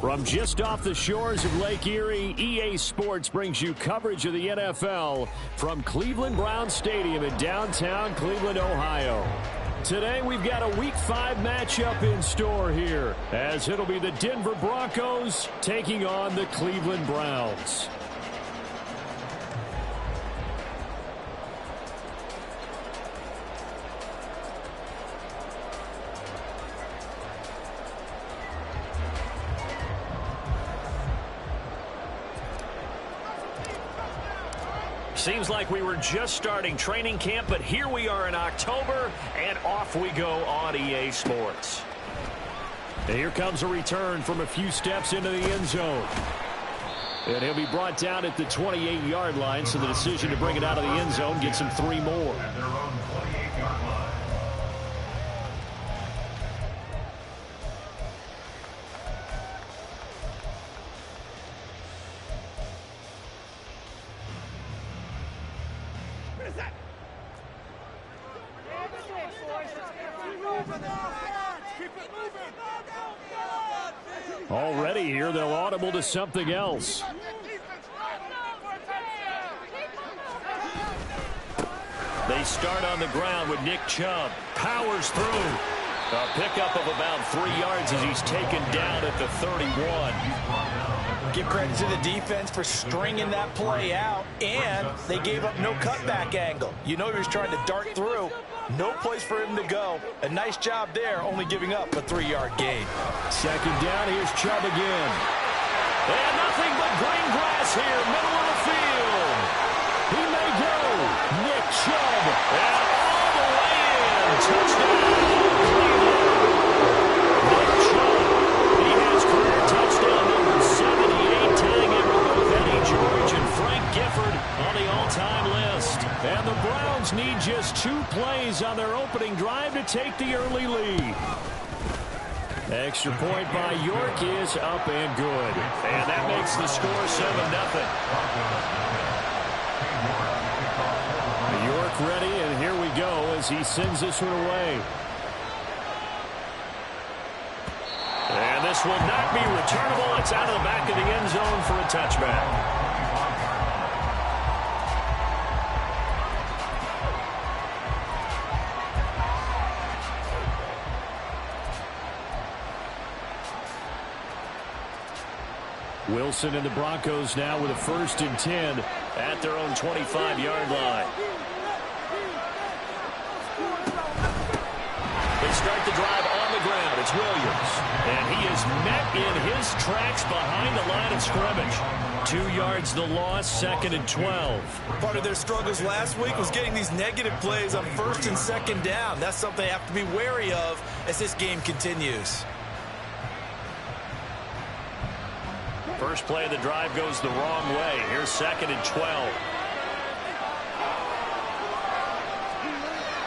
From just off the shores of Lake Erie, EA Sports brings you coverage of the NFL from Cleveland Browns Stadium in downtown Cleveland, Ohio. Today we've got a Week 5 matchup in store here, as it'll be the Denver Broncos taking on the Cleveland Browns. Seems like we were just starting training camp, but here we are in October, and off we go on EA Sports. And here comes a return from a few steps into the end zone. And he'll be brought down at the 28-yard line, so the decision to bring it out of the end zone gets him 3 more. Already here, they'll audible to something else. They start on the ground with Nick Chubb. Powers through. A pickup of about 3 yards as he's taken down at the 31. Give credit to the defense for stringing that play out, and they gave up no cutback angle. You know he was trying to dart through. No place for him to go. A nice job there, only giving up a 3-yard gain. Second down, here's Chubb again. And nothing but green grass here, middle of the field. He may go. Nick Chubb. And all the way in. Touchdown, Cleveland. Nick Chubb. He has career touchdown number 78, tying him with both Eddie George and Frank Gifford on the all-time list. And the Browns need just 2 plays on their opening drive to take the early lead. Extra point by York is up and good. And that makes the score 7-0. York ready, and here we go as he sends this one away. And this will not be returnable. It's out of the back of the end zone for a touchback. Wilson and the Broncos now with a 1st and 10 at their own 25-yard line. They start the drive on the ground. It's Williams. And he is met in his tracks behind the line of scrimmage. 2 yards the loss, 2nd and 12. Part of their struggles last week was getting these negative plays on 1st and 2nd down. That's something they have to be wary of as this game continues. First play of the drive goes the wrong way. Here's 2nd and 12.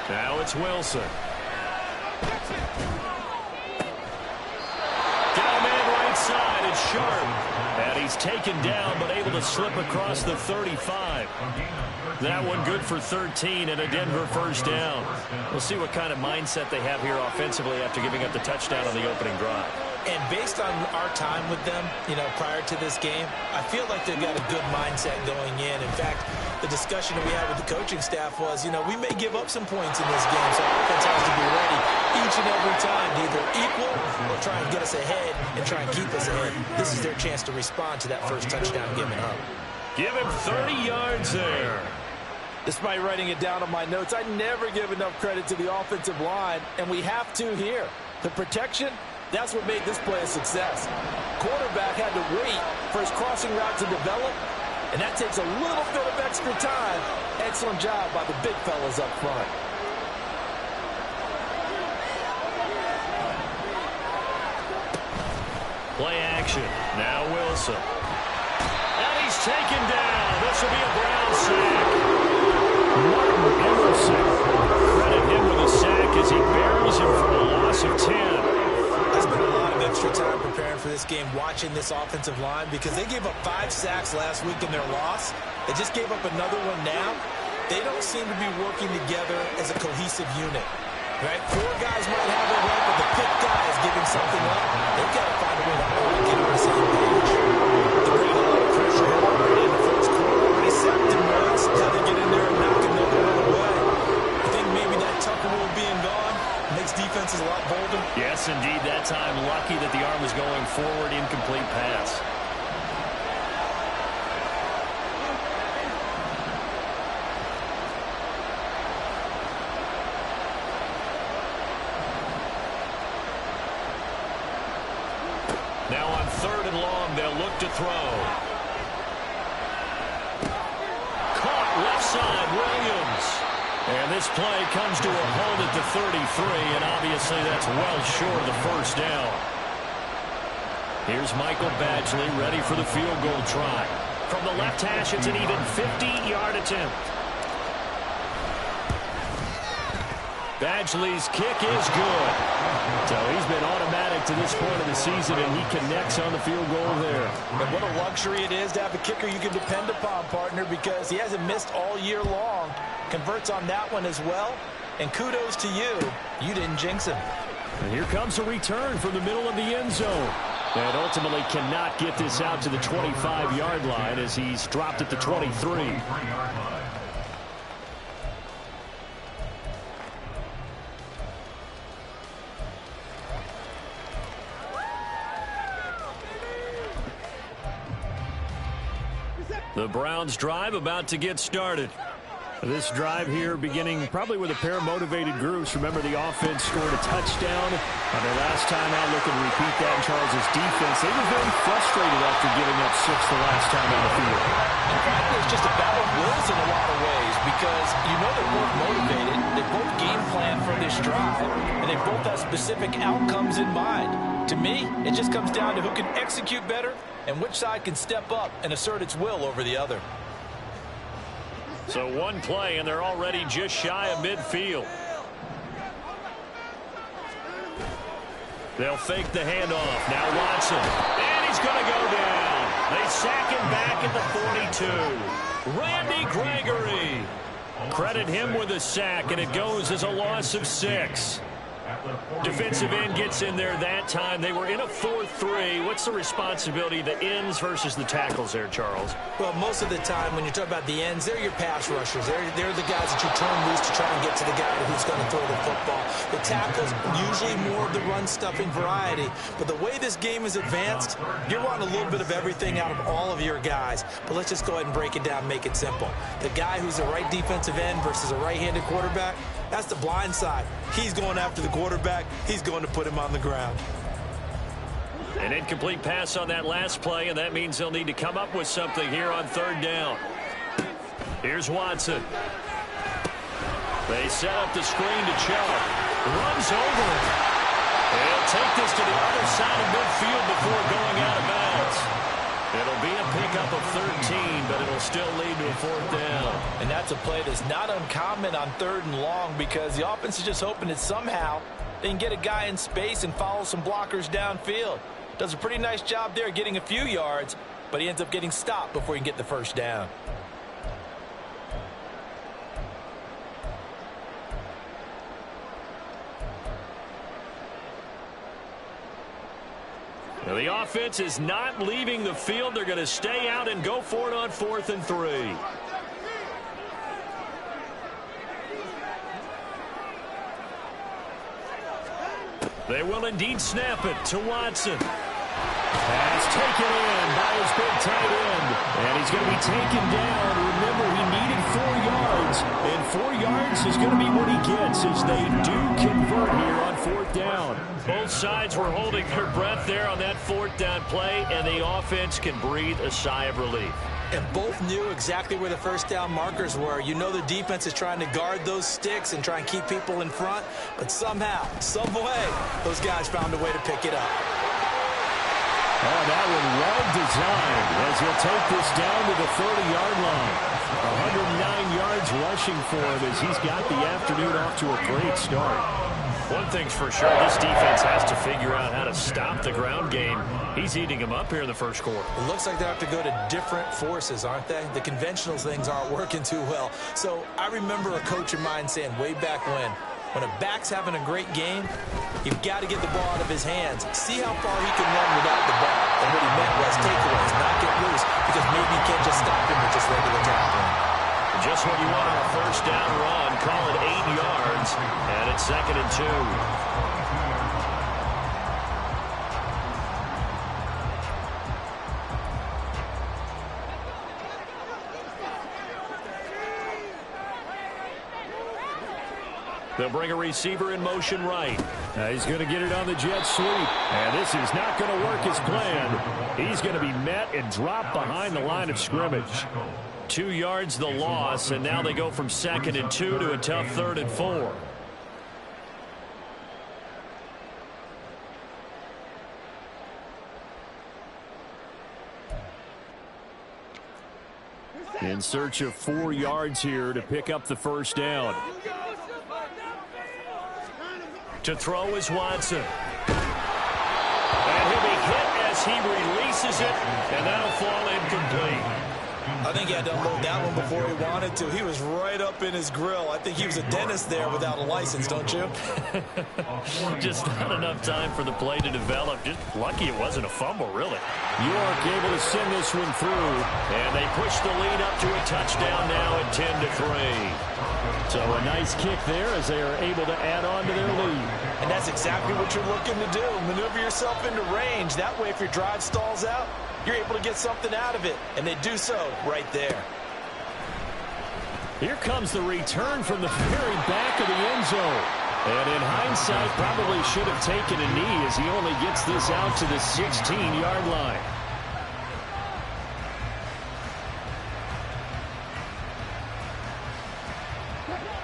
Now it's Wilson. Got a man right side. It's Sharp. And he's taken down but able to slip across the 35. That one good for 13 and a Denver 1st down. We'll see what kind of mindset they have here offensively after giving up the touchdown on the opening drive. And based on our time with them, prior to this game, I feel like they've got a good mindset going in. In fact, the discussion that we had with the coaching staff was, we may give up some points in this game, so our offense has to be ready each and every time to either equal or try and get us ahead and try and keep us ahead. This is their chance to respond to that first touchdown given up. Give him 30 yards there. Despite writing it down on my notes, I never give enough credit to the offensive line, and we have to here. The protection, that's what made this play a success. Quarterback had to wait for his crossing route to develop, and that takes a little bit of extra time. Excellent job by the big fellas up front. Play action. Now Wilson. And he's taken down. This will be a Brown sack. Martin Emerson. Credit him with a sack as he buries him for a loss of 10. I spent a lot of extra time preparing for this game, watching this offensive line, because they gave up 5 sacks last week in their loss. They just gave up another one now. They don't seem to be working together as a cohesive unit. Right? Four guys might have it right, but the fifth guy is giving something up. They've got to find a way to all get on the same page. They're bringing a lot of pressure here already in the first quarter. Already sacked him once. Now they get in there and knock another one away. I think maybe that Tucker rule being gone makes defenses a lot bolder. Yes, indeed. That time, lucky that the arm was going forward. Incomplete pass. Now on 3rd and long, they'll look to throw. Caught left side, Williams. And this play comes to a hold at the 33, and obviously that's well short of the first down. Here's Michael Badgley ready for the field goal try. From the left hash, it's an even 50-yard attempt. Badgley's kick is good. So he's been automatic to this point of the season, and he connects on the field goal there. And what a luxury it is to have a kicker you can depend upon, partner, because he hasn't missed all year long. Converts on that one as well. And kudos to you. You didn't jinx him. And here comes a return from the middle of the end zone. And ultimately cannot get this out to the 25-yard line as he's dropped at the 23. The Browns drive about to get started. This drive here beginning probably with a pair of motivated groups. Remember, the offense scored a touchdown on their last time out. Looking to repeat that in Charles' defense. They were very frustrated after giving up 6 the last time on the field. In fact, it's just a battle of wills in a lot of ways because you know they're both motivated. They both game plan for this drive, and they both have specific outcomes in mind. To me, it just comes down to who can execute better and which side can step up and assert its will over the other. So one play, and they're already just shy of midfield. They'll fake the handoff. Now Watson. And he's going to go down. They sack him back at the 42. Randy Gregory. Credit him with a sack, and it goes as a loss of 6. Defensive end gets in there that time. They were in a 4-3. What's the responsibility, the ends versus the tackles there, Charles? Well, most of the time when you talk about the ends, they're your pass rushers. They're the guys that you turn loose to try and get to the guy who's going to throw the football. The tackles, usually more of the run-stuffing variety. But the way this game is advanced, you're wanting a little bit of everything out of all of your guys. But let's just go ahead and break it down, make it simple. The guy who's a right defensive end versus a right-handed quarterback, that's the blind side. He's going after the quarterback. He's going to put him on the ground. An incomplete pass on that last play, and that means they'll need to come up with something here on 3rd down. Here's Watson. They set up the screen to Chubb. Runs over him. They'll take this to the other side of midfield before going out of bounds. It'll be a pickup of 13, but it'll still lead to a 4th down. And that's a play that's not uncommon on 3rd and long because the offense is just hoping that somehow they can get a guy in space and follow some blockers downfield. Does a pretty nice job there getting a few yards, but he ends up getting stopped before he can get the first down. Now, the offense is not leaving the field. They're going to stay out and go for it on 4th and 3. They will indeed snap it to Watson. Pass taken in by his big tight end. And he's going to be taken down. Remember, he needed 4 yards. And 4 yards is going to be what he gets as they do convert here on 4th down. Both sides were holding their breath there on that 4th down play, and the offense can breathe a sigh of relief. And both knew exactly where the first down markers were. You know the defense is trying to guard those sticks and try and keep people in front. But somehow, some way, those guys found a way to pick it up. Oh, that one well designed as he'll take this down to the 30-yard line. 109 yards rushing for him as he's got the afternoon off to a great start. One thing's for sure, this defense has to figure out how to stop the ground game. He's eating them up here in the first quarter. It looks like they have to go to different forces, aren't they? The conventional things aren't working too well. So I remember a coach of mine saying way back when When a back's having a great game, you've got to get the ball out of his hands. See how far he can run without the ball. And what he meant was takeaways, not get loose, because maybe you can't just stop him with just regular tackling. Just what you want on a first down run. Call it 8 yards, and it's 2nd and 2. They'll bring a receiver in motion right. He's going to get it on the jet sweep. And this is not going to work as planned. He's going to be met and dropped behind the line of scrimmage. 2 yards the loss, and now they go from 2nd and 2 to a tough 3rd and 4. In search of 4 yards here to pick up the first down. To throw is Watson. And he'll be hit as he releases it, and that'll fall incomplete. I think he had to unload that one before he wanted to. He was right up in his grill. I think he was a dentist there without a license, don't you? Just not enough time for the play to develop. Just lucky it wasn't a fumble, really. York able to send this one through, and they push the lead up to a touchdown now at 10-3. So a nice kick there as they are able to add on to their lead. And that's exactly what you're looking to do. Maneuver yourself into range. That way, if your drive stalls out, you're able to get something out of it. And they do so right there. Here comes the return from the very back of the end zone. And in hindsight, probably should have taken a knee as he only gets this out to the 16-yard line.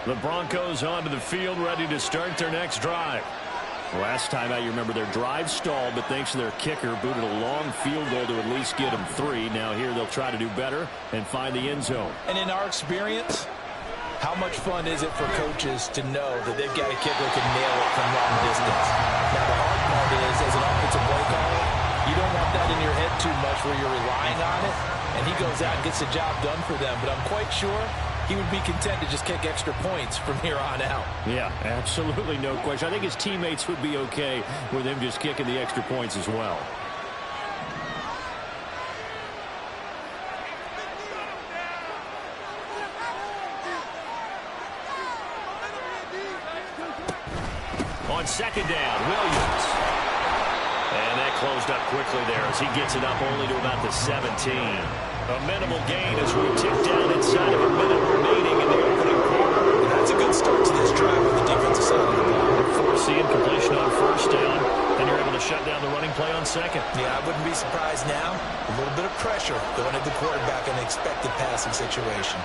The Broncos onto the field, ready to start their next drive. Last time out, you remember their drive stalled, but thanks to their kicker, booted a long field goal to at least get them 3. Now here they'll try to do better and find the end zone. And in our experience, how much fun is it for coaches to know that they've got a kicker who can nail it from long distance? Now the hard part is, as an offensive play caller, you don't want that in your head too much where you're relying on it, and he goes out and gets the job done for them. But I'm quite sure he would be content to just kick extra points from here on out. Yeah, absolutely no question. I think his teammates would be okay with him just kicking the extra points as well. On 2nd down, Williams. And that closed up quickly there as he gets it up only to about the 17. A minimal gain as we tick down inside of a minute remaining in the opening quarter. And that's a good start to this drive on the defensive side of the ball. Force the incompletion on first down, and you're able to shut down the running play on 2nd. Yeah, I wouldn't be surprised now. A little bit of pressure going at the quarterback in an expected passing situation.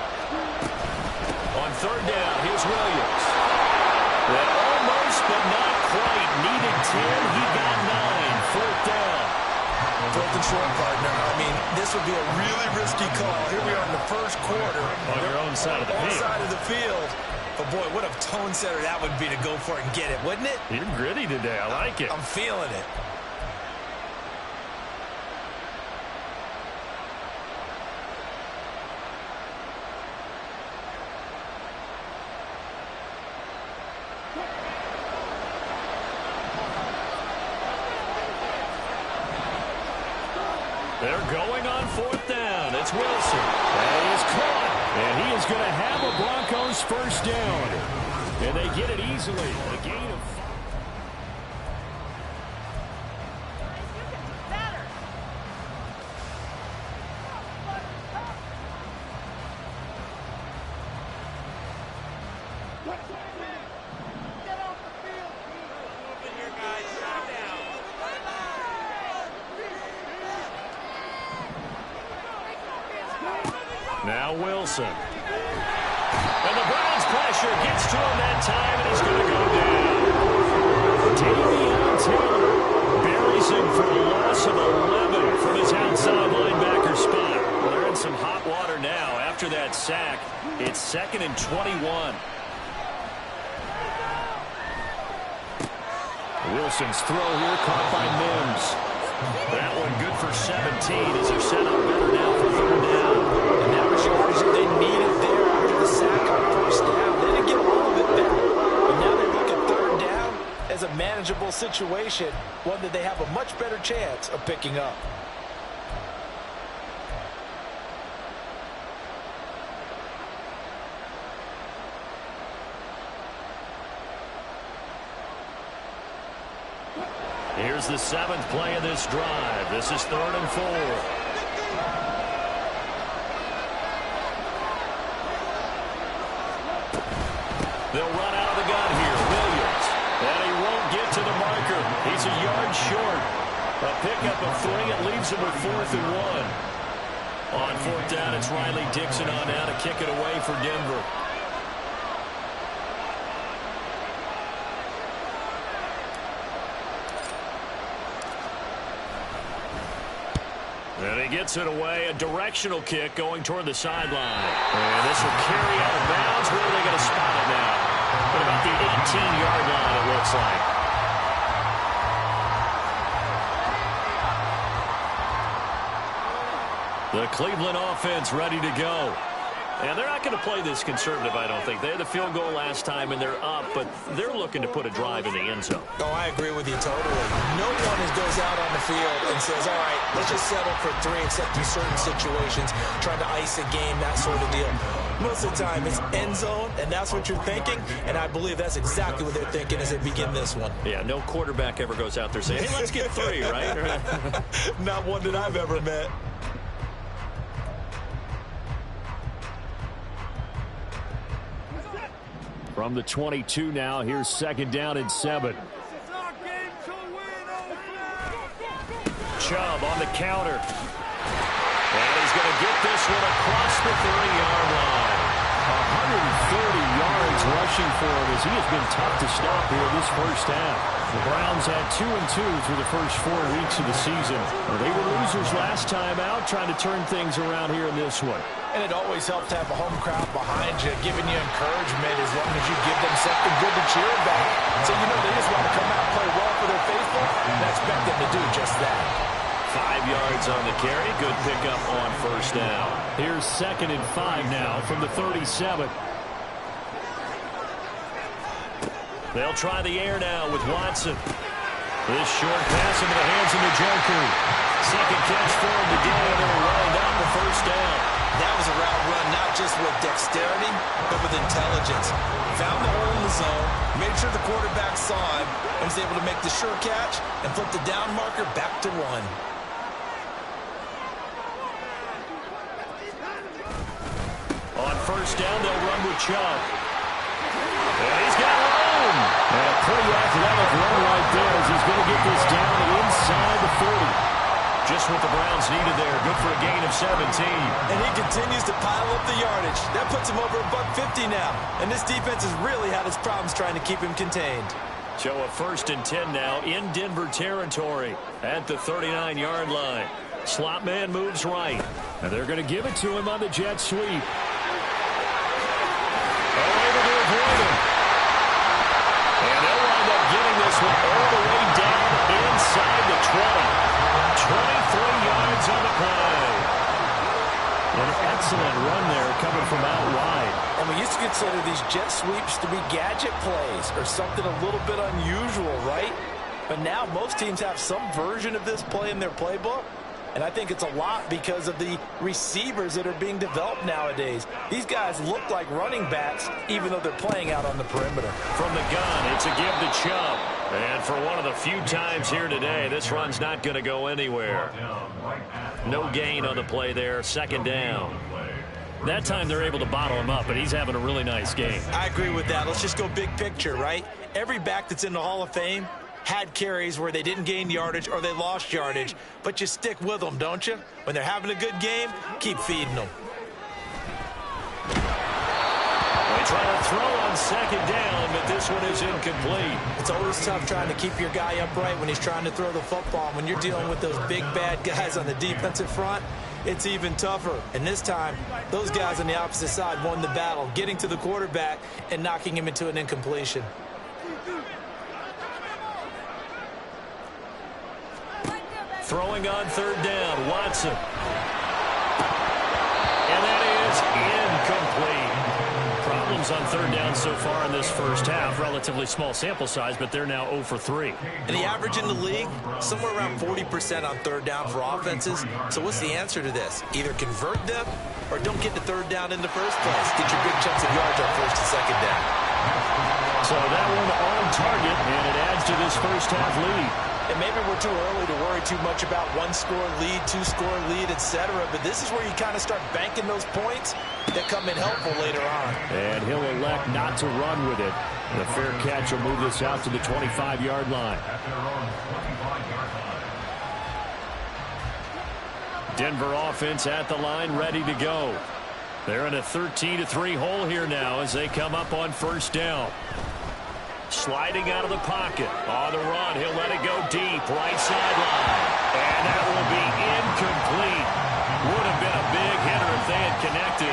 On 3rd down, here's Williams. That almost, but not quite. Needed 10, he got 9. 4th down. 4th and short, partner. I mean, this would be a really risky call. Here we are in the first quarter. On your own side of the field. Side of the field. But, boy, what a tone setter that would be to go for it and get it, wouldn't it? You're gritty today. I like it. I'm feeling it. They're going on 4th down. It's Wilson. And he is caught. And he is going to have a Broncos first down. And they get it easily. A gain of 5. Now Wilson. And the Browns pressure gets to him that time, and he's going to go down. Davion Taylor buries him for a loss of 11 from his outside linebacker spot. Well, they're in some hot water now. After that sack, it's 2nd and 21. Wilson's throw here caught by Mims. That one good for 17 as they're set up better now for 3rd down. And that was yardage that they needed there after the sack on 1st down. They didn't get a little bit better, but now they look manageable situation, one that they have a much better chance of picking up. Here's the 7th play of this drive. This is 3rd and 4. They'll run out of the gun here. Williams. And he won't get to the marker. He's a yard short. A pickup of 3. It leaves him with 4th and 1. On 4th down, it's Riley Dixon on now to kick it away for Denver. And he gets it away, a directional kick going toward the sideline. And this will carry out of bounds. Where are they going to spot it now? At about the 18-yard line, it looks like. The Cleveland offense ready to go. And they're not going to play this conservative, I don't think. They had the field goal last time, and they're up, but they're looking to put a drive in the end zone. Oh, I agree with you totally. No one goes out on the field and says, all right, let's just settle for 3 except in certain situations, trying to ice a game, that sort of deal. Most of the time, it's end zone, and that's what you're thinking, and I believe that's exactly what they're thinking as they begin this one. Yeah, no quarterback ever goes out there saying, hey, let's get 3, right? Not one that I've ever met. From the 22 now, here's 2nd down and 7. Chubb on the counter. And he's going to get this one across the 3-yard line. 130 yards rushing for him as he has been tough to stop here this first half. The Browns had 2-2 through the first 4 weeks of the season. They were losers last time out, trying to turn things around here in this one. And it always helps to have a home crowd behind you, giving you encouragement as long as you give them something good to cheer about. So, you know, they just want to come out and play well for their faithful, and I expect them to do just that. 5 yards on the carry. Good pickup on 1st down. Here's 2nd and 5 now from the 37. They'll try the air now with Watson. This short pass into the hands of the Joker. 2nd catch for him today, and they'll wind up the 1st down. That was a route run not just with dexterity, but with intelligence. Found the hole in the zone, made sure the quarterback saw him, and was able to make the sure catch and flip the down marker back to 1. On 1st down, they'll run with Chubb. And he's got room. And a pretty athletic run right there as he's going to get this down inside the 40. Just what the Browns needed there. Good for a gain of 17. And he continues to pile up the yardage. That puts him over $150 now. And this defense has really had its problems trying to keep him contained. So a 1st and 10 now in Denver territory at the 39-yard line. Slot man moves right. And they're going to give it to him on the jet sweep. Able to avoid him. And they'll wind up getting this one all the way down inside the 20. 23 yards on the play. An excellent run there coming from out wide. And we used to consider these jet sweeps to be gadget plays or something a little bit unusual, right? But now most teams have some version of this play in their playbook. And I think it's a lot because of the receivers that are being developed nowadays. These guys look like running backs, even though they're playing out on the perimeter. From the gun, it's a give to Chubb. And for one of the few times here today, this run's not going to go anywhere. No gain on the play there, 2nd down. That time they're able to bottle him up, but he's having a really nice game. I agree with that. Let's just go big picture, right? Every back that's in the Hall of Fame had carries where they didn't gain yardage or they lost yardage, but you stick with them, don't you? When they're having a good game, keep feeding them. They try to throw on 2nd down, but this one is incomplete. It's always tough trying to keep your guy upright when he's trying to throw the football. When you're dealing with those big, bad guys on the defensive front, it's even tougher. And this time, those guys on the opposite side won the battle, getting to the quarterback and knocking him into an incompletion. Throwing on 3rd down, Watson. And that is incomplete. Problems Broncos on third down so far in this first half. Relatively small sample size, but they're now 0 for 3. And the average in the league, somewhere around 40% on third down for offenses. So what's the answer to this? Either convert them or don't get the third down in the first place. Get your big chunks of yards on first and second down. So that one on target, and it adds to this first half lead. And maybe we're too early to worry too much about one-score lead, two-score lead, etc. But this is where you kind of start banking those points that come in helpful later on. And he'll elect not to run with it. The fair catch will move this out to the 25-yard line. Denver offense at the line, ready to go. They're in a 13-3 hole here now as they come up on first down. Sliding out of the pocket. On the run, he'll let it go deep. Right sideline. And that will be incomplete. Would have been a big hitter if they had connected.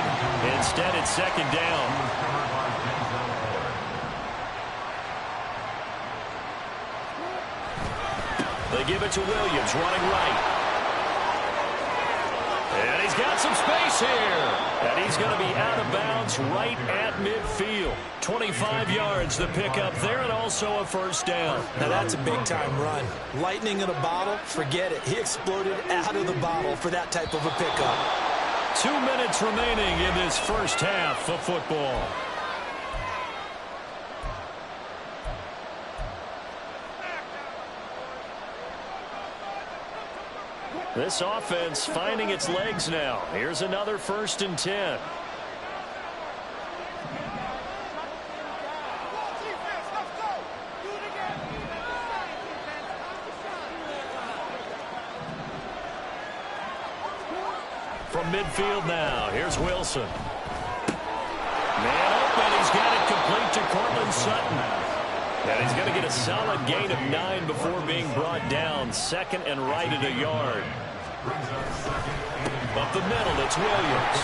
Instead, it's second down. They give it to Williams, running right. And he's got some space here. And he's going to be out of bounds right at midfield. 25 yards the pickup there, and also a first down. Now that's a big-time run. Lightning in a bottle, forget it. He exploded out of the bottle for that type of a pickup. 2 minutes remaining in this first half of football. This offense finding its legs now. Here's another 1st and 10. From midfield now, here's Wilson. Man open, he's got it complete to Cortland Sutton. And he's going to get a solid gain of 9 before being brought down. 2nd and right at a yard. Up the middle, it's Williams.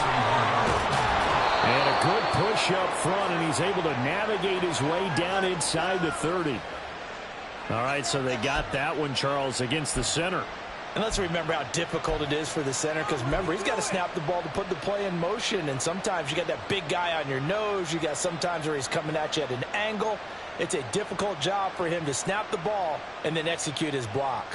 And a good push up front, and he's able to navigate his way down inside the 30. All right, so they got that one, Charles, against the center. And let's remember how difficult it is for the center, because remember, he's got to snap the ball to put the play in motion, and sometimes you got that big guy on your nose. You got sometimes where he's coming at you at an angle. It's a difficult job for him to snap the ball and then execute his block.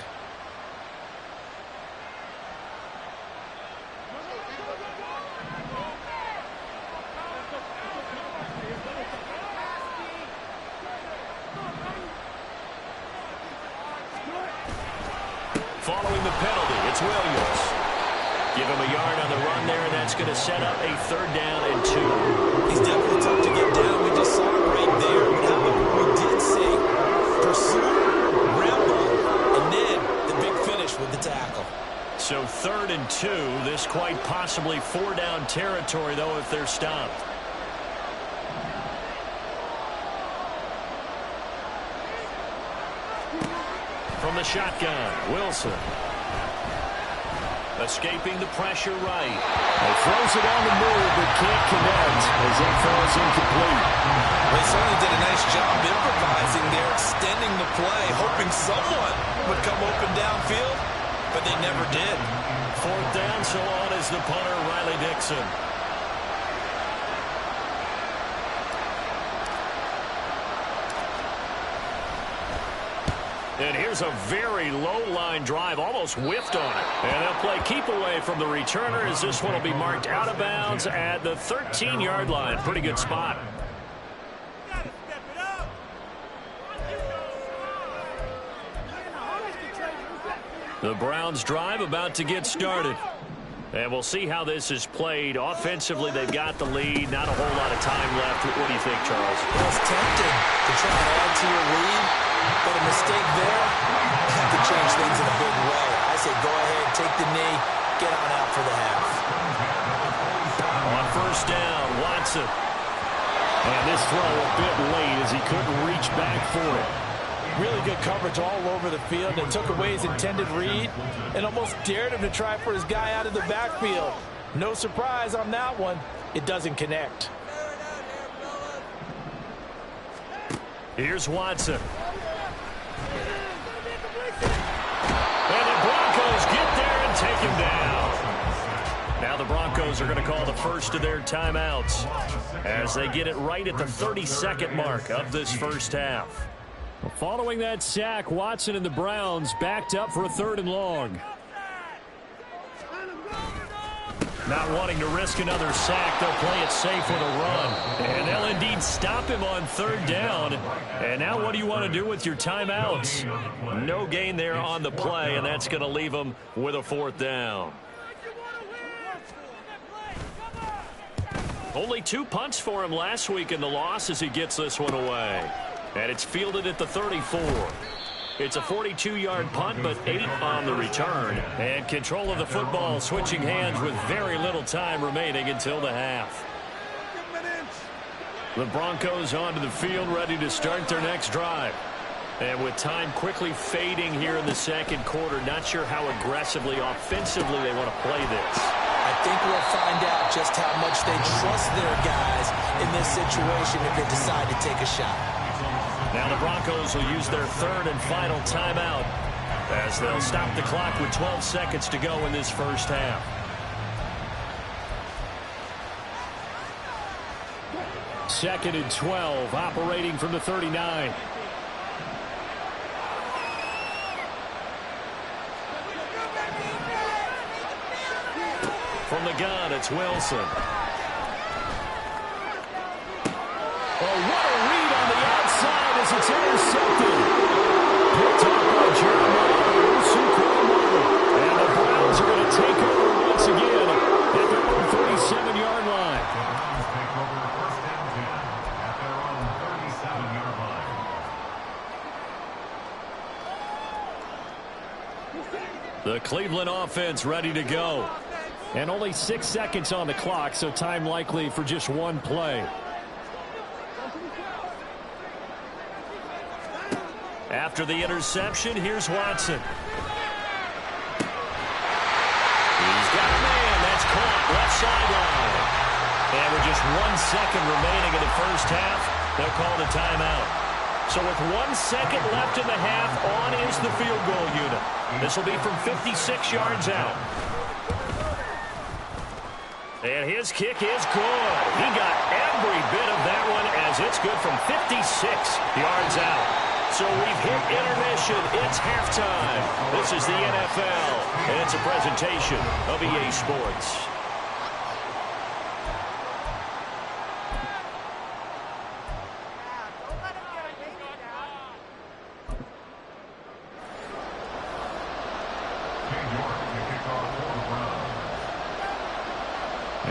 Following the penalty, it's Williams. Give him a yard on the run there, and that's going to set up a 3rd down and 2. He's definitely tough to get down. We just saw it right there. However, we did see pursue, ramble, and then the big finish with the tackle. So 3rd and 2. This quite possibly 4-down territory, though, if they're stopped. From the shotgun, Wilson. Escaping the pressure right. He throws it on the move, but can't connect as that falls incomplete. They certainly did a nice job improvising there, extending the play, hoping someone would come open downfield, but they never did. 4th down, so on is the punter, Riley Dixon. And here's a very low-line drive, almost whiffed on it. And they'll play keep away from the returner as this one will be marked out of bounds at the 13-yard line. Pretty good spot. The Browns drive about to get started. And we'll see how this is played. Offensively, they've got the lead. Not a whole lot of time left. What do you think, Charles? Well, it's tempting to try and add to your lead, but a mistake there had to change things in a big way. I say go ahead, take the knee, get on out for the half. On 1st down, Watson. And this throw a bit late as he couldn't reach back for it. Really good coverage all over the field, and took away his intended read and almost dared him to try for his guy out of the backfield. No surprise on that one. It doesn't connect. Here's Watson. And the Broncos get there and take him down. Now the Broncos are going to call the first of their timeouts as they get it right at the 32nd mark of this first half. Following that sack, Watson and the Browns backed up for a 3rd and long. Not wanting to risk another sack, they'll play it safe with a run. And they'll indeed stop him on 3rd down. And now what do you want to do with your timeouts? No gain there on the play, and that's going to leave them with a 4th down. Only 2 punts for him last week in the loss as he gets this one away. And it's fielded at the 34. It's a 42-yard punt, but 8 on the return. And control of the football switching hands with very little time remaining until the half. The Broncos onto the field, ready to start their next drive. And with time quickly fading here in the second quarter, not sure how aggressively, offensively they want to play this. I think we'll find out just how much they trust their guys in this situation if they decide to take a shot. Now the Broncos will use their 3rd and final timeout as they'll stop the clock with 12 seconds to go in this first half. Second and 12, operating from the 39. From the gun, it's Wilson. Oh, what a read on the outside as it's intercepted. Picked up by Jeremiah. And the Browns are going to take over once again at their own 37-yard line. The Cleveland offense ready to go. And only 6 seconds on the clock, so time likely for just one play. After the interception, here's Watson. He's got a man. That's caught left sideline. And with just 1 second remaining in the first half, they'll call the timeout. So with 1 second left in the half, on is the field goal unit. This will be from 56 yards out. And his kick is good. He got every bit of that one as it's good from 56 yards out. So we've hit intermission. It's halftime. This is the NFL, and it's a presentation of EA Sports.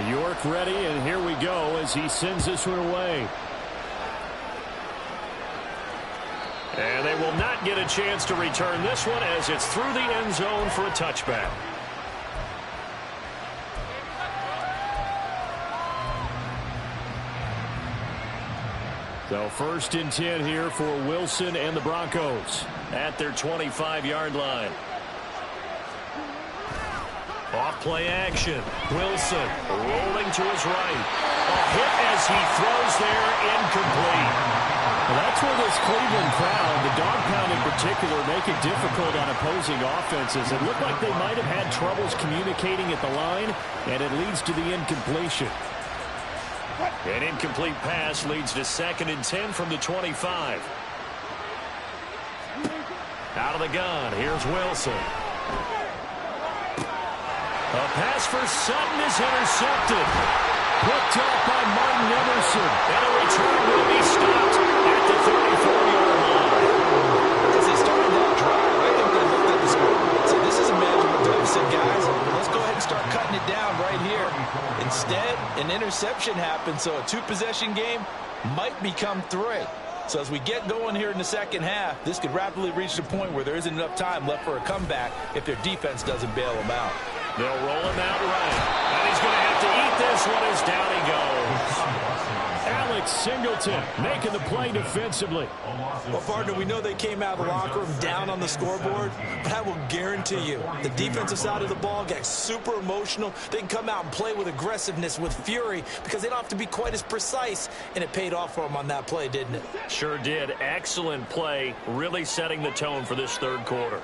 York ready, and here we go as he sends this one away. And they will not get a chance to return this one as it's through the end zone for a touchback. So 1st and 10 here for Wilson and the Broncos at their 25-yard line. Off play action. Wilson rolling to his right. A hit as he throws there, incomplete. Well, that's where this Cleveland crowd, the dog pound in particular, make it difficult on opposing offenses. It looked like they might have had troubles communicating at the line, and it leads to the incompletion. An incomplete pass leads to 2nd and 10 from the 25. Out of the gun, here's Wilson. A pass for Sutton is intercepted. Picked up by Martin Emerson. And a return will be stopped at the 34-yard line. As they started that drive, I think they looked at the scoreboard and said, this is a manageable deficit, guys. Let's go ahead and start cutting it down right here. Instead, an interception happened, so a 2-possession game might become 3. So as we get going here in the second half, this could rapidly reach the point where there isn't enough time left for a comeback if their defense doesn't bail them out. They'll roll him out right. And he's going to have to eat this one as down he goes. Alex Singleton making the play defensively. Well, partner, we know they came out of the locker room down on the scoreboard, but I will guarantee you the defensive side of the ball got super emotional. They can come out and play with aggressiveness, with fury, because they don't have to be quite as precise, and it paid off for them on that play, didn't it? Sure did. Excellent play, really setting the tone for this third quarter.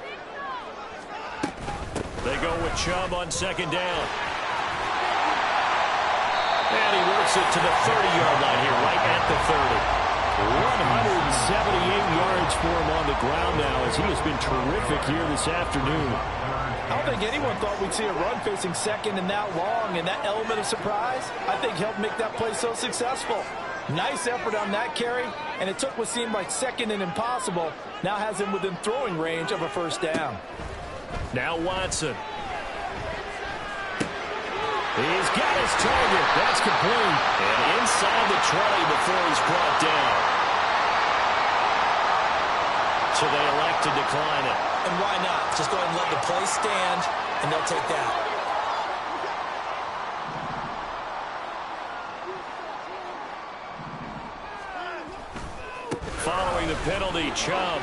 They go with Chubb on 2nd down. And he works it to the 30-yard line here, right at the 30. 178 yards for him on the ground now, as he has been terrific here this afternoon. I don't think anyone thought we'd see a run facing second and that long, and that element of surprise, I think, helped make that play so successful. Nice effort on that carry, and it took what seemed like second and impossible, now has him within throwing range of a first down. Now Watson. He's got his target. That's complete. And inside the 20 before he's brought down. So they elect to decline it. And why not? Just go ahead and let the play stand, and they'll take that. Following the penalty, Chubb.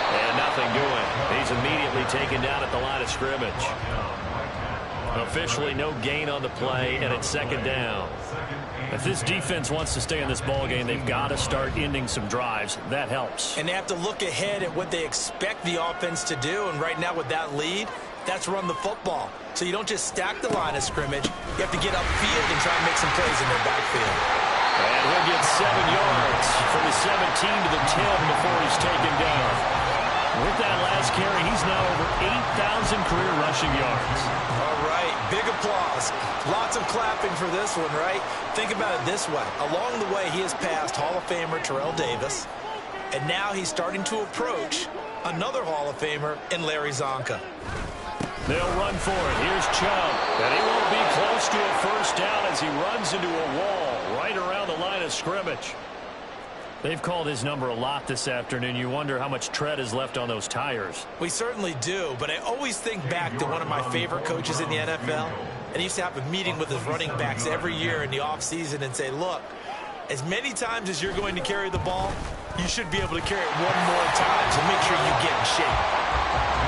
And nothing doing. He's immediately taken down at the line of scrimmage. Officially no gain on the play, and it's second down. If this defense wants to stay in this ballgame, they've got to start ending some drives. That helps. And they have to look ahead at what they expect the offense to do, and right now with that lead, that's run the football. So you don't just stack the line of scrimmage. You have to get upfield and try and make some plays in their backfield. And he'll get 7 yards from the 17 to the 10 before he's taken down. With that last carry, he's now over 8,000 career rushing yards. All right, big applause. Lots of clapping for this one, right? Think about it this way. Along the way, he has passed Hall of Famer Terrell Davis, and now he's starting to approach another Hall of Famer in Larry Zonka. They'll run for it. Here's Chubb. And he won't be close to a first down as he runs into a wall right around the line of scrimmage. They've called his number a lot this afternoon. You wonder how much tread is left on those tires. We certainly do, but I always think back to one of my favorite coaches in the NFL. And he used to have a meeting with his running backs every year in the offseason and say, look, as many times as you're going to carry the ball, you should be able to carry it one more time, so make sure you get in shape.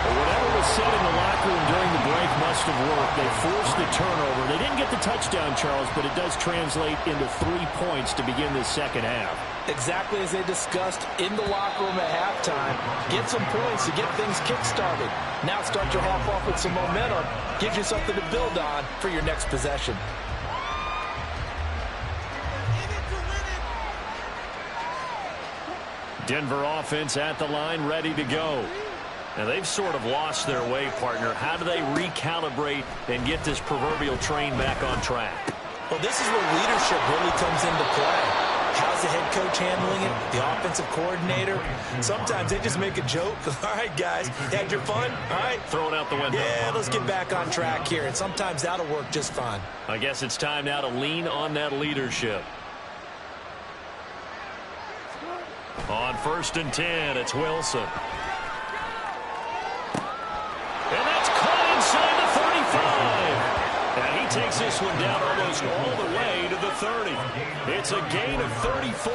Well, whatever was said in the locker room during the break must have worked. They forced the turnover. They didn't get the touchdown, Charles, but it does translate into 3 points to begin this second half. Exactly as they discussed in the locker room at halftime. Get some points to get things kick-started. Now start your half off with some momentum. Gives you something to build on for your next possession. Denver offense at the line, ready to go. And they've sort of lost their way, partner. How do they recalibrate and get this proverbial train back on track? Well, this is where leadership really comes into play. How's the head coach handling it? The offensive coordinator? Sometimes they just make a joke. All right, guys, had your fun? All right. Throw it out the window. Yeah, let's get back on track here. And sometimes that'll work just fine. I guess it's time now to lean on that leadership. On 1st and 10, it's Wilson. And that's caught inside the 35. And he takes this one down almost all the way to the 30. It's a gain of 34.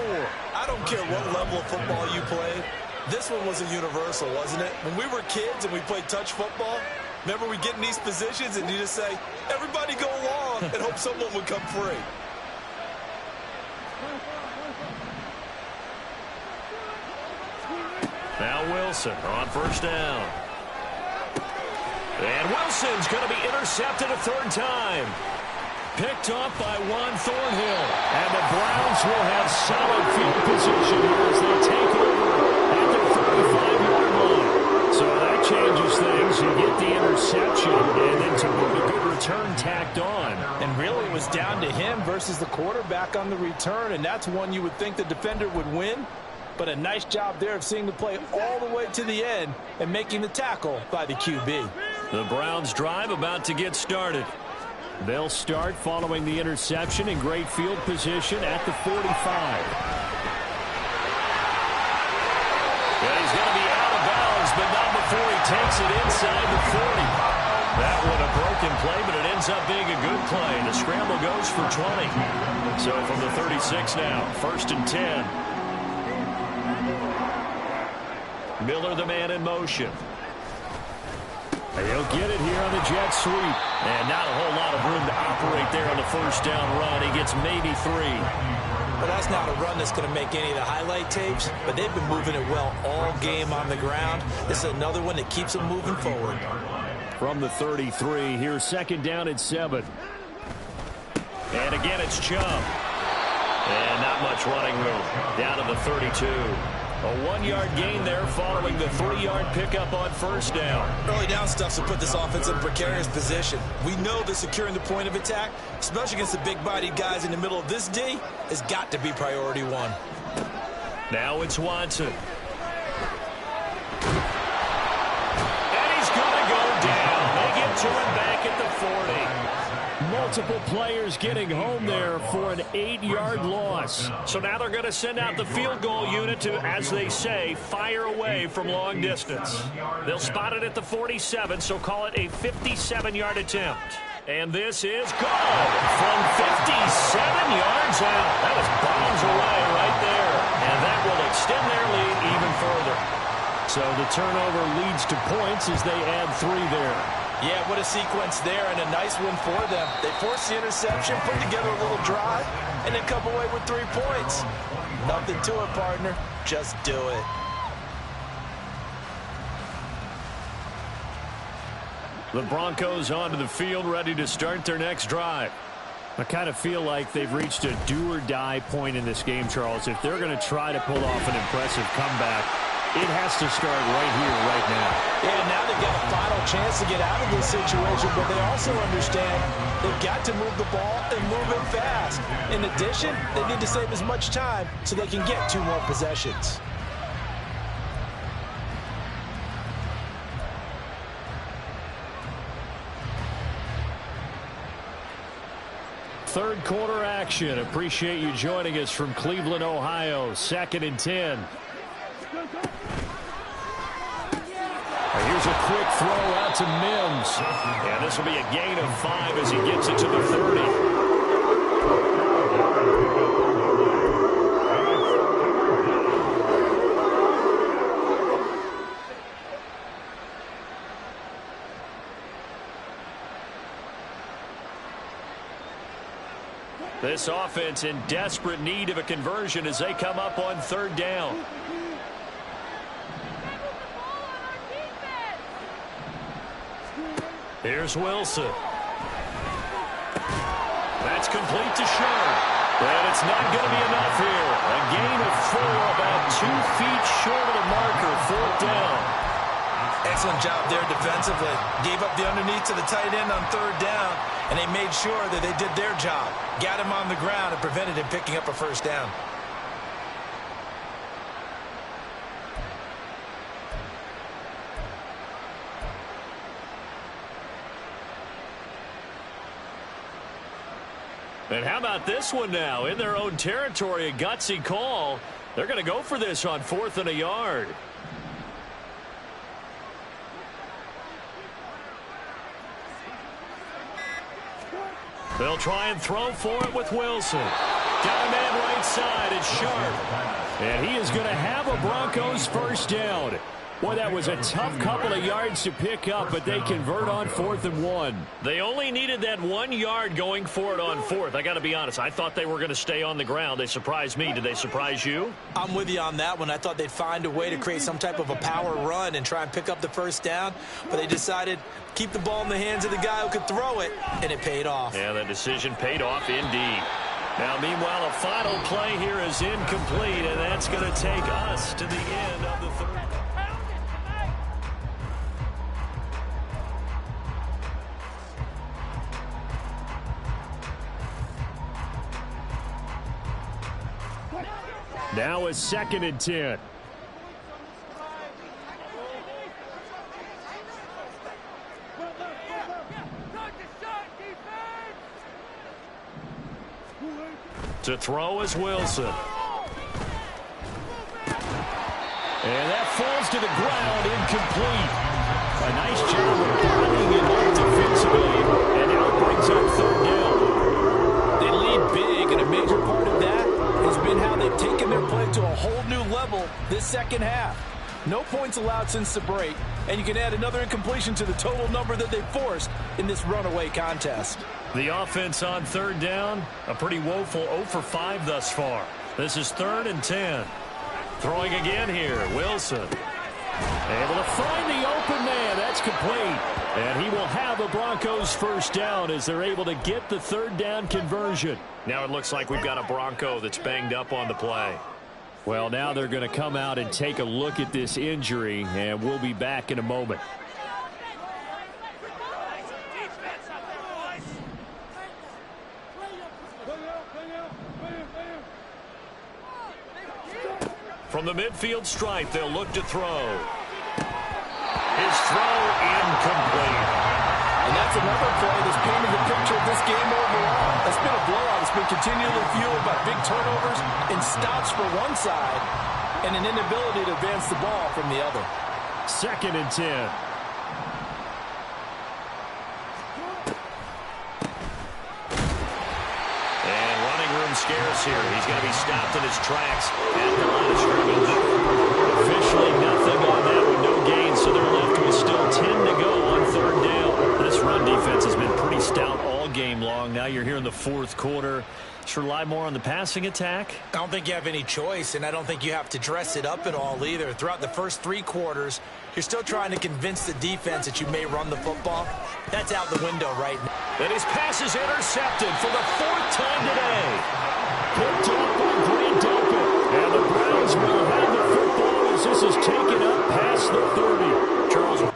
I don't care what level of football you played. This one was a universal, wasn't it? When we were kids and we played touch football, remember we get in these positions and you just say, everybody go along, and hope someone would come free. Now Wilson on 1st down. And Wilson's going to be intercepted a 3rd time. Picked off by Juan Thornhill. And the Browns will have solid field position as they take over at the 35-yard line. So that changes things. You get the interception and then to put a good return tacked on. And really it was down to him versus the quarterback on the return, and that's one you would think the defender would win. But a nice job there of seeing the play all the way to the end and making the tackle by the QB. The Browns drive about to get started. They'll start following the interception in great field position at the 45. Yeah, he's going to be out of bounds, but not before he takes it inside the 40. That one a broken play, but it ends up being a good play. The scramble goes for 20. So from the 36 now, 1st and 10. Miller, the man in motion. He'll get it here on the jet sweep. And not a whole lot of room to operate there on the 1st down run. He gets maybe 3. Well, that's not a run that's going to make any of the highlight tapes, but they've been moving it well all game on the ground. This is another one that keeps them moving forward. From the 33, here's 2nd down and 7. And again, it's Chubb. And not much running room. Down to the 32. A 1-yard gain there following the 3-yard pickup on first down. Early down stuff's to put this offense in a precarious position. We know that securing the point of attack, especially against the big-bodied guys in the middle of this D, has got to be priority one. Now it's Watson. And he's going to go down. They get to him back at the 40. Multiple players getting home there for an 8-yard loss. So now they're going to send out the field goal unit to, as they say, fire away from long distance. They'll spot it at the 47, so call it a 57-yard attempt. And this is good from 57 yards out. That was bombs away right there. And that will extend their lead even further. So the turnover leads to points as they add 3 there. Yeah, what a sequence there, and a nice win for them. They forced the interception, put together a little drive, and then come away with 3 points. Nothing to it, partner. Just do it. The Broncos onto the field, ready to start their next drive. I kind of feel like they've reached a do-or-die point in this game, Charles. If they're going to try to pull off an impressive comeback, it has to start right here, right now. Yeah, now they've got a final chance to get out of this situation, but they also understand they've got to move the ball and move it fast. In addition, they need to save as much time so they can get 2 more possessions. Third quarter action. Appreciate you joining us from Cleveland, Ohio. 2nd and 10. Here's a quick throw out to Mims. And this will be a gain of 5 as he gets it to the 30. This offense in desperate need of a conversion as they come up on 3rd down. Here's Wilson. That's complete to Sherman. And it's not going to be enough here. A gain of 4, about 2 feet short of the marker. 4th down. Excellent job there defensively. Gave up the underneath to the tight end on 3rd down, and they made sure that they did their job. Got him on the ground and prevented him picking up a 1st down. And how about this one now? In their own territory, a gutsy call. They're going to go for this on 4th and a yard. They'll try and throw for it with Wilson. Got a man right side. It's Sharp. And he is going to have a Broncos 1st down. Boy, that was a tough couple of yards to pick up, but they convert on 4th and 1. They only needed that 1 yard going for it on 4th. I got to be honest. I thought they were going to stay on the ground. They surprised me. Did they surprise you? I'm with you on that one. I thought they'd find a way to create some type of a power run and try and pick up the 1st down, but they decided keep the ball in the hands of the guy who could throw it, and it paid off. Yeah, that decision paid off indeed. Now, meanwhile, a final play here is incomplete, and that's going to take us to the end of the 3rd. Now it's 2nd and 10. To throw is Wilson. And that falls to the ground, incomplete. A nice job of bottling it up defensively, and now it brings up 3rd down. They lead big, and a major part of that has been how they've taken their play to a whole new level this 2nd half. No points allowed since the break, and you can add another incompletion to the total number that they forced in this runaway contest. The offense on 3rd down, a pretty woeful 0 for 5 thus far. This is 3rd and 10. Throwing again here, Wilson. Able to find the open man. That's complete. And he will have a Broncos first down as they're able to get the third down conversion. Now it looks like we've got a Bronco that's banged up on the play. Well, now they're going to come out and take a look at this injury, and we'll be back in a moment. From the midfield stripe, they'll look to throw. His throw incomplete. And that's another play that's painted the picture of this game overall. It's been a blowout. It's been continually fueled by big turnovers and stops for one side and an inability to advance the ball from the other. 2nd and 10. And running room scarce here. He's going to be stopped in his tracks at the line of scrimmage. Officially nothing on that with no gain, so they're left with still 10 to go on 3rd down. This run defense has been pretty stout all game long. Now you're here in the 4th quarter. Just rely more on the passing attack. I don't think you have any choice, and I don't think you have to dress it up at all either. Throughout the first 3 quarters, you're still trying to convince the defense that you may run the football. That's out the window right now. And his pass is intercepted for the 4th time today. Picked up by Grant Delpit. And the Browns will have the football as this is taken up past the 30. Charles.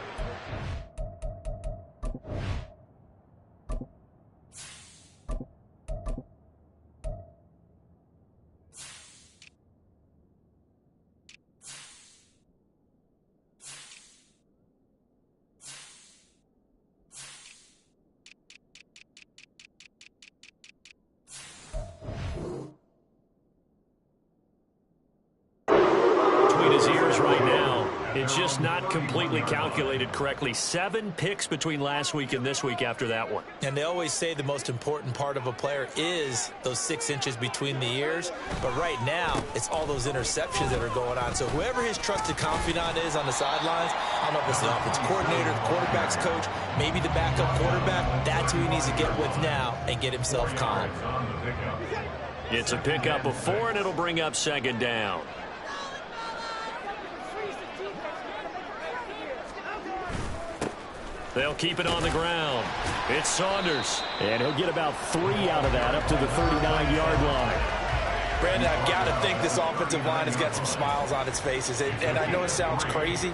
It's just not completely calculated correctly. 7 picks between last week and this week after that one. And they always say the most important part of a player is those 6 inches between the ears. But right now, it's all those interceptions that are going on. So whoever his trusted confidant is on the sidelines, I don't know if it's the offensive coordinator, the quarterback's coach, maybe the backup quarterback, that's who he needs to get with now and get himself calm. It's a pickup of 4, and it'll bring up 2nd down. They'll keep it on the ground. It's Saunders. And he'll get about 3 out of that up to the 39-yard line. Brandon, I've got to think this offensive line has got some smiles on its faces. And I know it sounds crazy,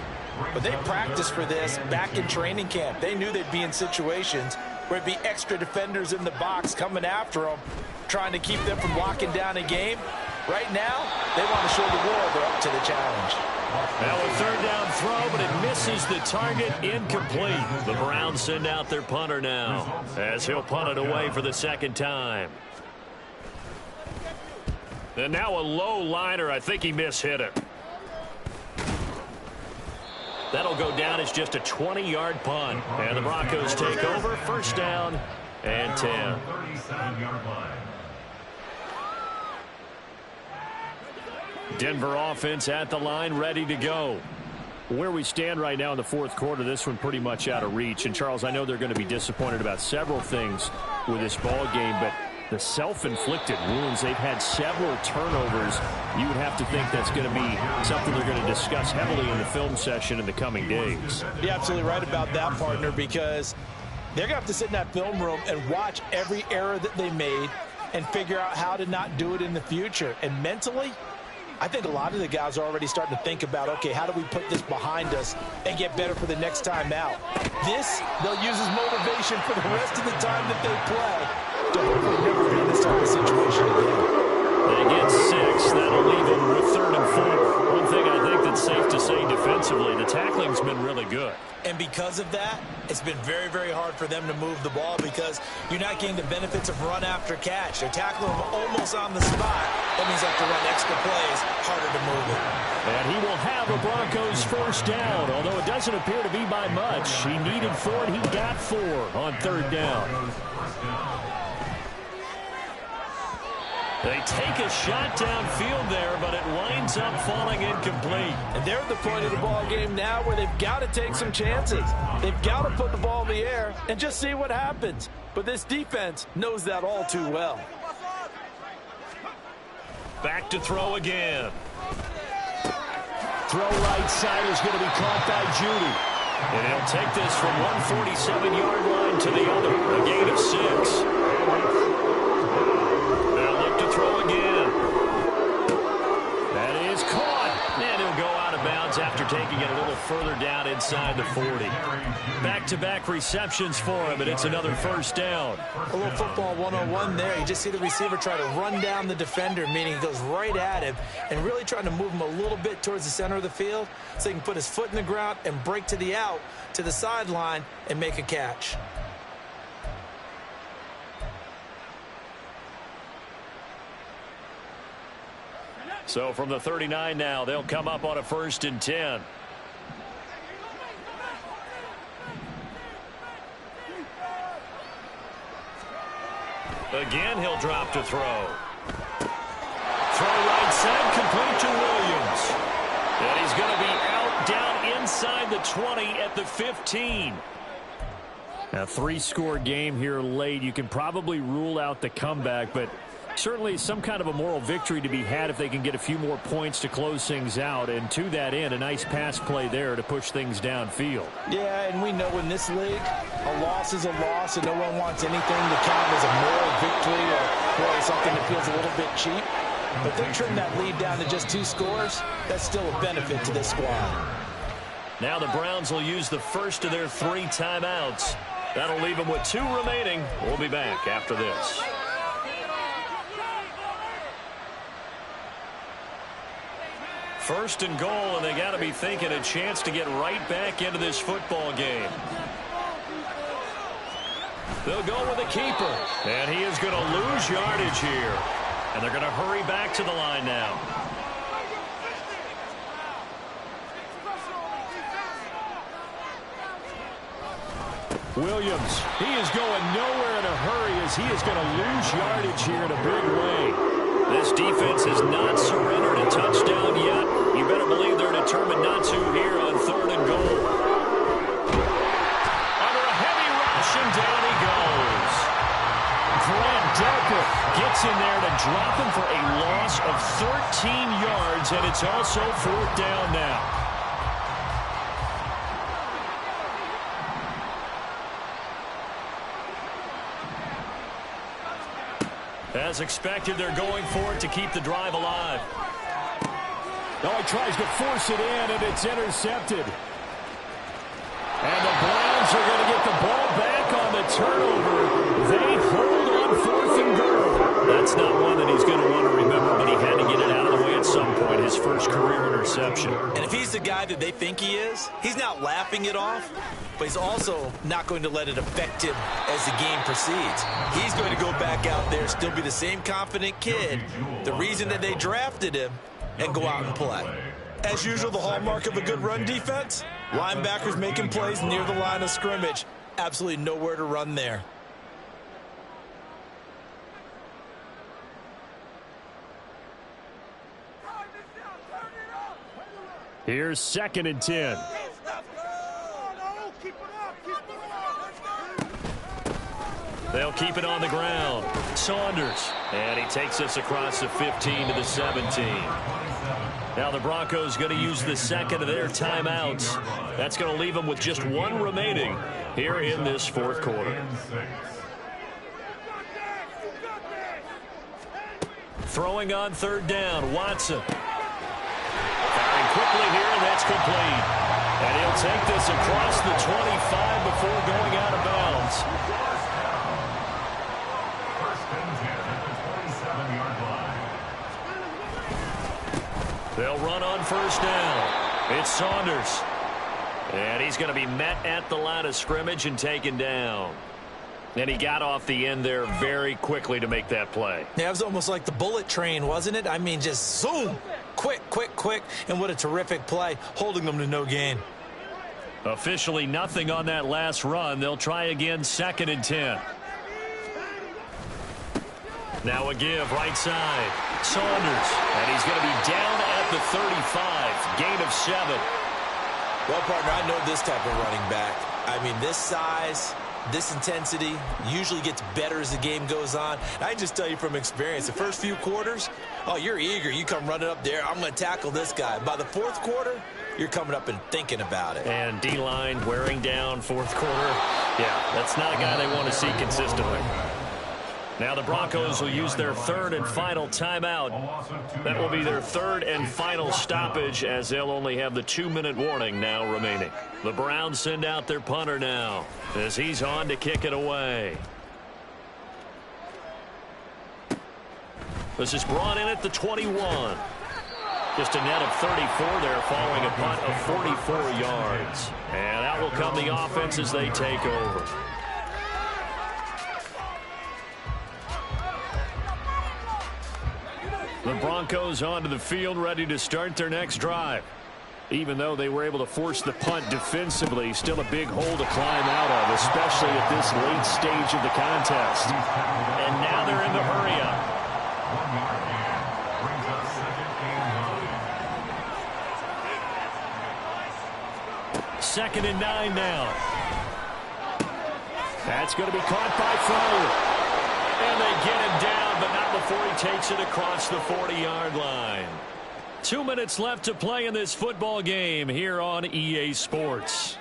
but they practiced for this back in training camp. They knew they'd be in situations where it'd be extra defenders in the box coming after them, trying to keep them from locking down a game. Right now, they want to show the world they're up to the challenge. Now a 3rd down throw, but it misses the target, incomplete. The Browns send out their punter now as he'll punt it away for the 2nd time. And now a low liner. I think he mishit it. That'll go down as just a 20-yard punt. And the Broncos take over. 1st down and 10. Denver offense at the line, ready to go. Where we stand right now in the 4th quarter, this one pretty much out of reach. And, Charles, I know they're going to be disappointed about several things with this ball game, but the self-inflicted wounds, they've had several turnovers. You would have to think that's going to be something they're going to discuss heavily in the film session in the coming days. You're absolutely right about that, partner, because they're going to have to sit in that film room and watch every error that they made and figure out how to not do it in the future. And mentally, I think a lot of the guys are already starting to think about, okay, how do we put this behind us and get better for the next time out? This, they'll use as motivation for the rest of the time that they play to hopefully never be in this type of situation again. They get 6. That'll leave them with 3rd and 4. One thing I think that's safe to say defensively, the tackling's been really good. And because of that, it's been very, very hard for them to move the ball because you're not getting the benefits of run after catch. They're tackling them almost on the spot. That means they have to run extra plays, harder to move it. And he will have a Broncos 1st down, although it doesn't appear to be by much. He needed 4, and he got 4 on 3rd down. They take a shot downfield there, but it winds up falling incomplete. And they're at the point of the ball game now where they've got to take some chances. They've got to put the ball in the air and just see what happens. But this defense knows that all too well. Back to throw again. Throw right side is going to be caught by Judy. And he'll take this from 147-yard line to the other, a gain of 6. They'll look to throw again. That is caught. And he'll go out of bounds after taking it a little further down inside the 40. Back-to-back receptions for him, and it's another first down. A little football 101 there. You just see the receiver try to run down the defender, meaning he goes right at him and really trying to move him a little bit towards the center of the field so he can put his foot in the ground and break to the out, to the sideline, and make a catch. So from the 39 now, they'll come up on a 1st and 10. Again, he'll drop to throw. Throw right side, complete to Williams. And he's going to be out down inside the 20 at the 15. A 3-score game here late. You can probably rule out the comeback, but certainly some kind of a moral victory to be had if they can get a few more points to close things out. And to that end, a nice pass play there to push things downfield. Yeah, and we know in this league, a loss is a loss, and no one wants anything to count as a moral victory or something that feels a little bit cheap. But they trim that lead down to just 2 scores. That's still a benefit to this squad. Now the Browns will use the first of their 3 timeouts. That'll leave them with 2 remaining. We'll be back after this. First and goal, and they got to be thinking a chance to get right back into this football game. They'll go with a keeper, and he is going to lose yardage here. And they're going to hurry back to the line now. Williams, he is going nowhere in a hurry as he is going to lose yardage here in a big way. This defense has not surrendered a touchdown yet. You better believe they're determined not to here on 3rd and goal. Under a heavy rush, and down he goes. Grant Delpit Gets in there to drop him for a loss of 13 yards, and it's also 4th down now. As expected, they're going for it to keep the drive alive. Oh, he tries to force it in, and it's intercepted. And the Browns are going to get the ball back on the turnover. They hold on 4th and goal. That's not one that he's going to want to remember, but he had to get it out of the way at some point, his first career interception. And if he's the guy that they think he is, he's not laughing it off, but he's also not going to let it affect him as the game proceeds. He's going to go back out there, still be the same confident kid, the reason that they drafted him, and go out and play. As usual, the hallmark of a good run defense, linebackers making plays near the line of scrimmage. Absolutely nowhere to run there. Here's 2nd and 10. They'll keep it on the ground. Saunders. And he takes this across the 15 to the 17. Now the Broncos going to use the second of their timeouts. That's going to leave them with just 1 remaining here in this 4th quarter. Throwing on 3rd down, Watson. Firing quickly here, and that's complete. And he'll take this across the 25 before going out of bounds. They'll run on 1st down. It's Saunders. And he's going to be met at the line of scrimmage and taken down. And he got off the end there very quickly to make that play. Yeah, it was almost like the bullet train, wasn't it? I mean, just zoom. Quick, quick, quick. And what a terrific play, holding them to no gain. Officially nothing on that last run. They'll try again, 2nd and 10. Now a give, right side. Saunders. And he's going to be down at the 35. Gain of 7. Well, partner, I know this type of running back. I mean, this size, This intensity usually gets better as the game goes on. I just tell you from experience, the first few quarters, oh, you're eager. You come running up there, I'm going to tackle this guy. By the fourth quarter, you're coming up and thinking about it. And D-line wearing down fourth quarter. Yeah, that's not a guy they want to see consistently. Now the Broncos will use their third and final timeout. That will be their third and final stoppage, as they'll only have the 2-minute warning now remaining. The Browns send out their punter now as he's on to kick it away. This is brought in at the 21. Just a net of 34 there following a punt of 44 yards. And out will come the offense as they take over. The Broncos onto the field, ready to start their next drive. Even though they were able to force the punt defensively, still a big hole to climb out of, especially at this late stage of the contest. And now they're in the hurry-up. 2nd and 9 now. That's going to be caught by Fowler. And they get him down, but not before he takes it across the 40-yard line. 2 minutes left to play in this football game here on EA Sports.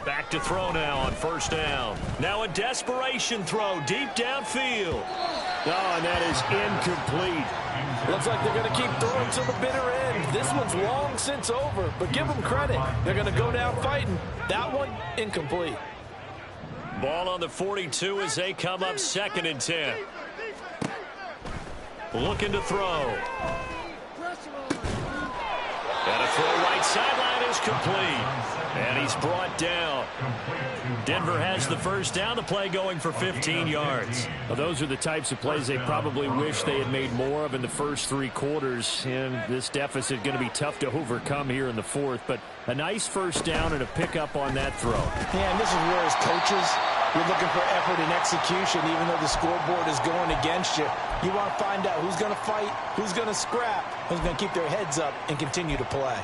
Back to throw now on first down. Now a desperation throw deep downfield. Oh, and that is incomplete. Looks like they're going to keep throwing to the bitter end. This one's long since over, but give them credit. They're going to go down fighting. That one, incomplete. Ball on the 42 as they come up 2nd and 10. Looking to throw. And a throw right sideline is complete. And he's brought down. Denver has the first down. The play going for 15 yards. Well, those are the types of plays they probably wish they had made more of in the first 3 quarters. And this deficit going to be tough to overcome here in the fourth. But a nice first down and a pickup on that throw. Yeah, and this is where as coaches, you're looking for effort and execution, even though the scoreboard is going against you. You want to find out who's going to fight, who's going to scrap, who's going to keep their heads up and continue to play.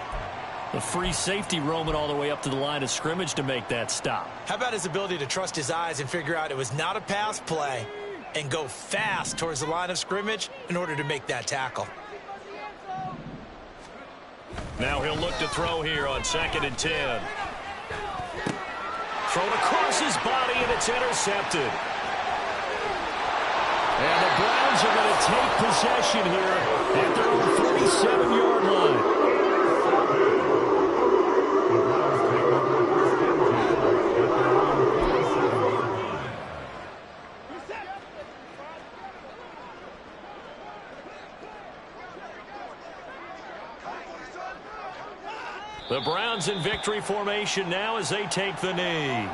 The free safety roaming all the way up to the line of scrimmage to make that stop. How about his ability to trust his eyes and figure out it was not a pass play and go fast towards the line of scrimmage in order to make that tackle. Now he'll look to throw here on 2nd and 10. Thrown across his body, and it's intercepted. And the Browns are going to take possession here at their own 37-yard line. The Browns in victory formation now as they take the knee.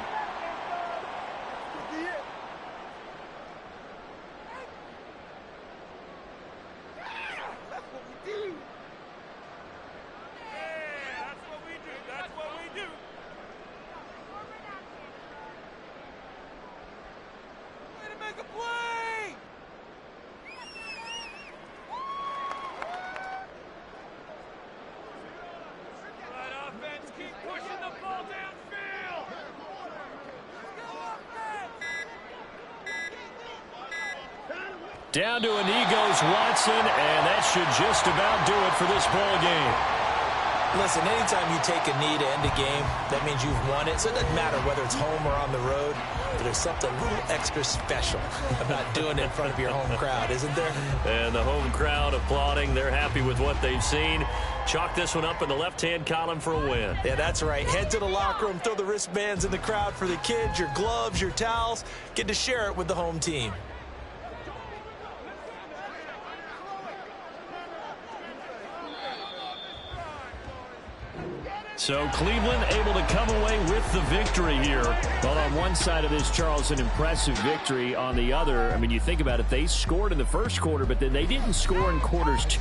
Down to a knee goes Watson, and that should just about do it for this ball game. Listen, anytime you take a knee to end a game, that means you've won it. So it doesn't matter whether it's home or on the road, but there's something a little extra special about doing it in front of your home crowd, isn't there? And the home crowd applauding. They're happy with what they've seen. Chalk this one up in the left-hand column for a win. Yeah, that's right. Head to the locker room, throw the wristbands in the crowd for the kids, your gloves, your towels. Get to share it with the home team. So Cleveland able to come away with the victory here. Well, on one side of this, Charles, an impressive victory. On the other, I mean, you think about it, they scored in the first quarter, but then they didn't score in quarters 2,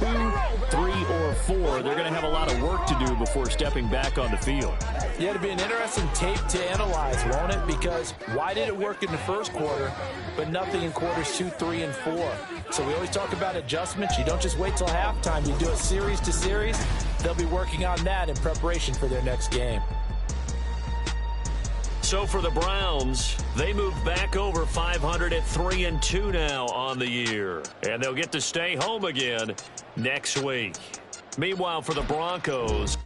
3, or 4. They're going to have a lot of work to do before stepping back on the field. Yeah, it'll be an interesting tape to analyze, won't it? Because why did it work in the first quarter, but nothing in quarters 2, 3, and 4? So we always talk about adjustments. You don't just wait till halftime. You do it series to series. They'll be working on that in preparation for their next game. So for the Browns, they move back over 500 at 3-2 now on the year. And they'll get to stay home again next week. Meanwhile, for the Broncos,